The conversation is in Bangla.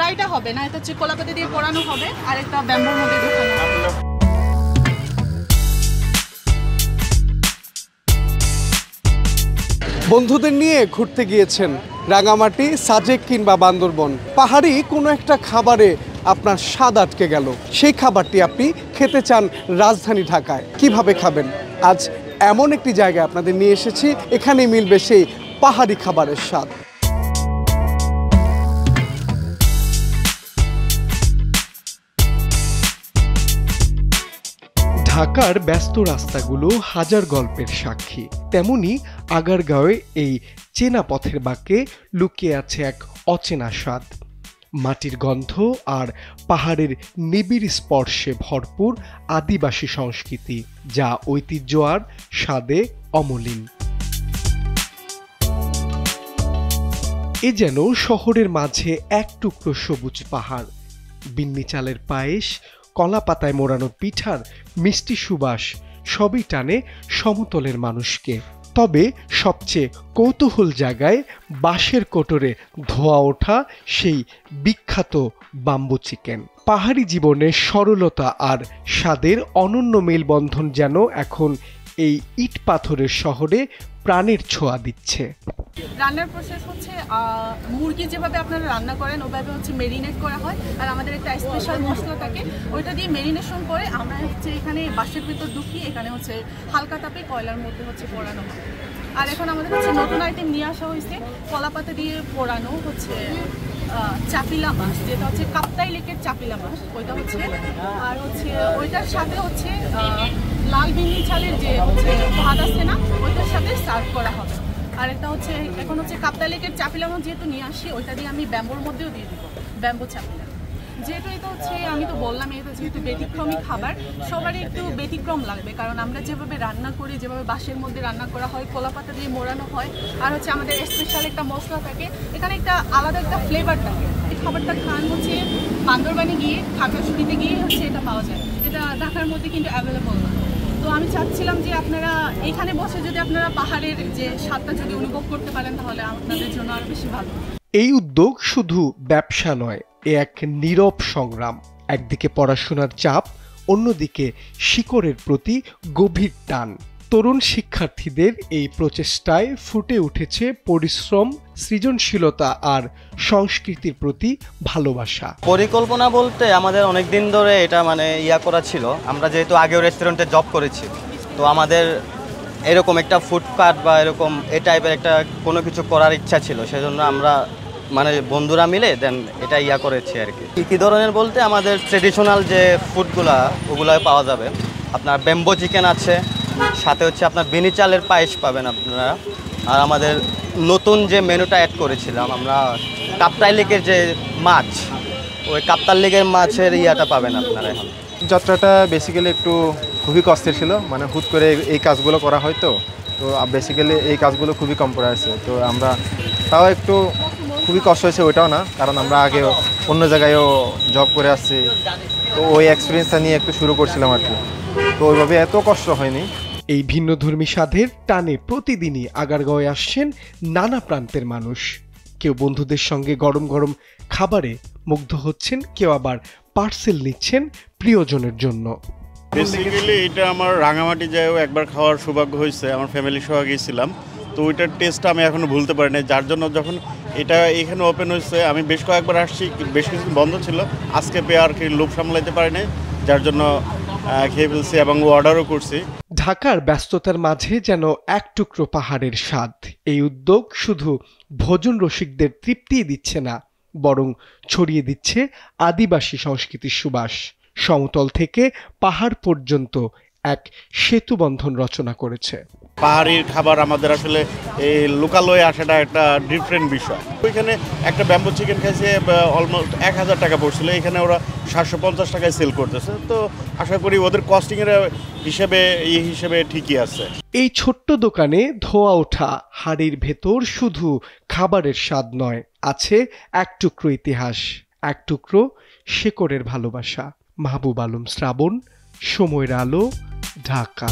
ফ্রাইটা হবে না, এটা হচ্ছে কলাপাতা দিয়ে পোড়ানো হবে আর একটা ব্যাম্বুর মধ্যে ঢোকানো হবে। বন্ধুদের নিয়ে ঘুরতে গিয়েছেন রাঙামাটি, সাজেক কিংবা বান্দরবন, পাহাড়ি কোনো একটা খাবারে আপনার স্বাদ আটকে গেল, সেই খাবারটি আপনি খেতে চান রাজধানী ঢাকায়, কিভাবে খাবেন? আজ এমন একটি জায়গায় আপনাদের নিয়ে এসেছি, এখানেই মিলবে সেই পাহাড়ি খাবারের স্বাদ। ঢাকার ব্যস্ত রাস্তাগুলো হাজার গল্পের সাক্ষী, তেমনি আগারগাঁওয়ে এই চেনা পথের বাঁকে লুকিয়ে আছে এক অচেনা স্বাদ। মাটির গন্ধ আর পাহাড়ের নিবিড় স্পর্শে ভরপুর আদিবাসী সংস্কৃতি, যা ঐতিহ্য আর স্বাদে অমলিন। এ যেন শহরের মাঝে এক টুকরো সবুজ পাহাড়, বিন্নি চালের পায়েস, কলা পাতায় মোড়ানো পিঠার মিষ্টি সুবাস সবই টানে সমতলের মানুষকে। তবে সবচেয়ে কৌতূহল জায়গায় বাঁশের কোটরে ধোয়া ওঠা সেই বিখ্যাত বাম্বু চিকেন। পাহাড়ি জীবনের সরলতা আর স্বাদের অনন্য মেলবন্ধন যেন এখন এই ইট পাথরের শহরে প্রাণের ছোঁয়া দিচ্ছে। রান্নার প্রসেস হচ্ছে মুরগি যেভাবে আপনারা রান্না করেন ওভাবে হচ্ছে মেরিনেট করা হয়, আর আমাদের একটা স্পেশাল মশলা থাকে, ওইটা দিয়ে মেরিনেশন করে আমরা হচ্ছে এখানে বাঁশের ভিতর ঢুকিয়ে এখানে হচ্ছে হালকা তাপে কয়লার মধ্যে হচ্ছে পোড়ানো হয়। আর এখন আমাদের হচ্ছে নতুন আইটেম নিয়ে আসা হয়েছে, কলাপাতা দিয়ে পোড়ানো হচ্ছে চাপিলা মাছ, যেটা হচ্ছে কাপ্তাই লেকের চাপিলা মাছ, ওইটা হচ্ছে। আর হচ্ছে ওইটার সাথে হচ্ছে লাল বিন্নি চালের যে হচ্ছে ভাত আছে না, ওইটার সাথে সার্ভ করা হবে। আর একটা হচ্ছে এখন হচ্ছে কাপ্তাই লেকের চাপিলা মাছ যেহেতু নিয়ে আসি, ওইটা দিয়ে আমি ব্যাম্বোর মধ্যেও দিয়ে দিব, ব্যাম্বো চাপিলা। যেহেতু এটা হচ্ছে আমি তো বললাম এটা যেহেতু ব্যতিক্রমী খাবার, সবারই একটু ব্যতিক্রম লাগবে, কারণ আমরা যেভাবে রান্না করি, যেভাবে বাঁশের মধ্যে রান্না করা হয়, কলাপাতা দিয়ে মোড়ানো হয়, আর হচ্ছে আমাদের স্পেশাল একটা মশলা থাকে, এখানে একটা আলাদা একটা ফ্লেভার থাকে। এই খাবারটা খান হচ্ছে বান্দরবানে গিয়ে, খাগড়াছড়িতে গিয়ে হচ্ছে এটা পাওয়া যায়, এটা ঢাকার মধ্যে কিন্তু অ্যাভেলেবল না। তো আমি চাচ্ছিলাম যে আপনারা এখানে বসে যদি আপনারা পাহাড়ের যে স্বাদটা যদি অনুভব করতে পারেন, তাহলে আপনাদের জন্য আরো বেশি ভালো। এই উদ্যোগ শুধু ব্যবসা নয়, এ এক নীরব সংগ্রাম। একদিকে পড়াশোনার চাপ, অন্যদিকে শিকড়ের প্রতি গভীর টান। তরুণ শিক্ষার্থীদের এই প্রচেষ্টায় ফুটে উঠেছে পরিশ্রম, সৃজনশীলতা আর সংস্কৃতির প্রতি ভালোবাসা। পরিকল্পনা বলতে আমাদের অনেক দিন ধরে এটা করা ছিল। আমরা যেহেতু আগেও রেস্টুরেন্টে জব করেছি, তো আমাদের এরকম একটা ফুডকার্ট বা এরকম এই টাইপের একটা কোনো কিছু করার ইচ্ছা ছিল, সেজন্য আমরা বন্ধুরা মিলে দেন এটা করেছি আর কি। কী ধরনের বলতে আমাদের ট্রেডিশনাল যে ফুডগুলা ওগুলো পাওয়া যাবে। আপনার ব্যাম্বো চিকেন আছে, সাথে হচ্ছে আপনার বিনি চালের পায়েস পাবেন আপনারা। আর আমাদের নতুন যে মেনুটা অ্যাড করেছিলাম আমরা, কাপ্তাই লেকের যে মাছ, ওই কাপ্তাই লেকের মাছের পাবেন আপনারা। এখন যাত্রাটা বেসিক্যালি একটু খুবই কষ্টের ছিল, হুট করে এই কাজগুলো করা হয়, তো বেসিক্যালি এই কাজগুলো খুবই কম করা হয়েছে। তো আমরা তাও একটু খুবই কষ্ট হয়েছে, ওইটাও না, কারণ আমরা আগে অন্য জায়গায়ও জব করে আসছি, তো ওই এক্সপিরিয়েন্সটা নিয়ে একটু শুরু করছিলাম আর কি, তো ওইভাবে এত কষ্ট হয়নি। এই ভিন্নধর্মী স্বাদের টানে প্রতিদিনই আগারগাঁওয়ে আসছেন নানা প্রান্তের মানুষ। কেউ বন্ধুদের সঙ্গে গরম গরম খাবারে মুগ্ধ হচ্ছেন, কেউ আবার পার্সেল নিচ্ছেন প্রিয়জনের জন্য। বেসিক্যালি এটা আমার রাঙামাটি যায়ও একবার খাওয়ার সৌভাগ্য হয়েছে, আমার ফ্যামিলি সহ গিয়েছিলাম, তো ওইটার টেস্টটা আমি এখনও ভুলতে পারি না। যার জন্য যখন এটা এখানে ওপেন হয়েছে, আমি বেশ কয়েকবার আসছি, বেশ কিছু বন্ধ ছিল, আজকে পেয়ে আর কি লোভ সামলাইতে পারি নাই, যার জন্য খেয়ে ফেলছি এবং অর্ডারও করছি। ঢাকার ব্যস্ততার মাঝে যেন এক টুকরো পাহাড়ের স্বাদ। এই উদ্যোগ শুধু ভোজন রসিকদের তৃপ্তি দিচ্ছে না, বরং ছড়িয়ে দিচ্ছে আদিবাসী সংস্কৃতির সুবাস। সমতল থেকে পাহাড় পর্যন্ত এক সেতু বন্ধন রচনা করেছে। পাহাড়ির খাবার আমাদের আসলে এই লোকালয়ে আসাটা একটা ডিফারেন্ট বিষয়। ওইখানে একটা ব্যাম্বো চিকেন খাইছে অলমোস্ট 1000 টাকা পড়ছিল, এখানে ওরা 750 টাকায় সেল করতেছে, তো আশা করি ওদের কস্টিংয়ের হিসেবে ঠিকই আছে। এই ছোট্ট দোকানে ধোয়া ওঠা হাড়ির ভেতর শুধু খাবারের স্বাদ নয়, আছে এক টুকরো ইতিহাস, এক টুকরো শেকড়ের ভালোবাসা। মাহবুব আলম শ্রাবণ, সময়ের আলো, ঢাকা।